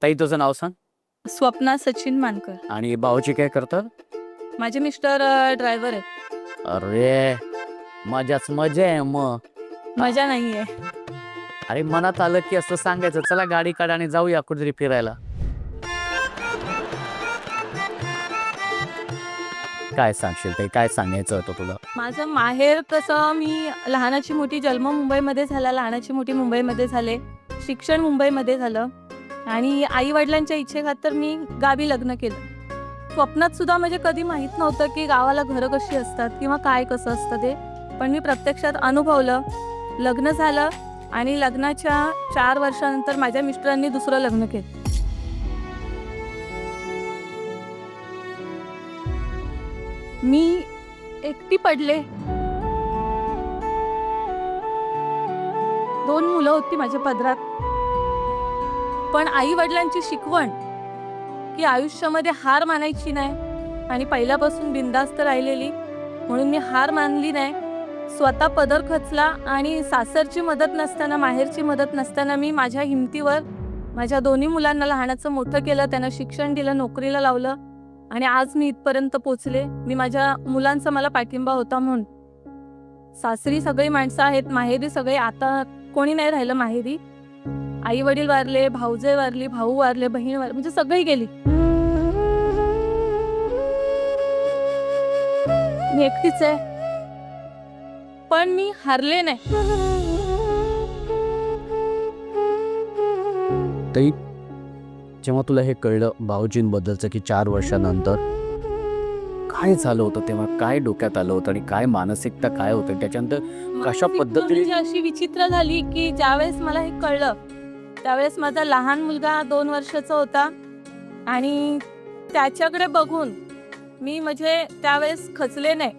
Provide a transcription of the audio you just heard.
ताई तुझं नाव सांग. स्वप्ना सचिन मानकर. आणि भाऊजी काय करतात? माझे मिस्टर ड्रायव्हर आहेत. अरे मजाच मजा आहे मग. मजा नाहीये. अरे मनात आलं की असं सांगायचं, चला गाडी काढा आणि जाऊया कुठेतरी फिरायला. काय सांगशील ताई, काय सांगायचं होतं तुला? माझं माहेर कसं, मी लहानाची मोठी जन्म मुंबईमध्ये झाला, लहानाची मोठी मुंबईमध्ये झाले, शिक्षण मुंबईमध्ये झालं आणि आई वडिलांच्या इच्छेखातर मी गावी लग्न केलं. स्वप्नात सुद्धा म्हणजे कधी माहीत नव्हतं की गावाला घरं कशी असतात किंवा काय कसं असतं ते, पण मी प्रत्यक्षात अनुभवलं. लग्न झालं आणि लग्नाच्या 4 वर्षानंतर माझ्या मिस्टरांनी दुसरं लग्न केलं. मी एकटी पडले. 2 मुलं होती माझ्या पदरात. पण आई वडिलांची शिकवण की आयुष्यामध्ये हार मानायची नाही आणि पहिल्यापासून बिनधास्त राहिलेली, म्हणून मी हार मानली नाही. स्वतः पदर खचला आणि सासरची मदत नसताना, माहेरची मदत नसताना मी माझ्या हिमतीवर माझ्या 2 मुलांना लहानाचं मोठं केलं, त्यांना शिक्षण दिलं, नोकरीला लावलं आणि आज मी इथपर्यंत पोचले. मी माझ्या मुलांचा मला पाठिंबा होता म्हणून. सासरी सगळी माणसं आहेत, माहेरी सगळे, आता कोणी नाही राहिलं माहेरी. आई वडील वारले, भाऊजे वारली, भाऊ वारले, बहीण वारली, म्हणजे सगळी गेली. मी एकटीच आहे, पण मी हारले नाही. ताई जेव्हा तुला हे कळलं भाऊजींबद्दलचं की 4 वर्षानंतर, काय झालं होतं तेव्हा? काय डोक्यात आलं होतं आणि काय मानसिकता काय होतं त्याच्यानंतर? कशा पद्धतीने म्हणजे अशी विचित्र झाली की ज्यावेळेस मला हे कळलं त्यावेळेस माझा लहान मुलगा 2 वर्षाचा होता आणि त्याच्याकडे बघून मी म्हणजे त्यावेळेस खचले नाही.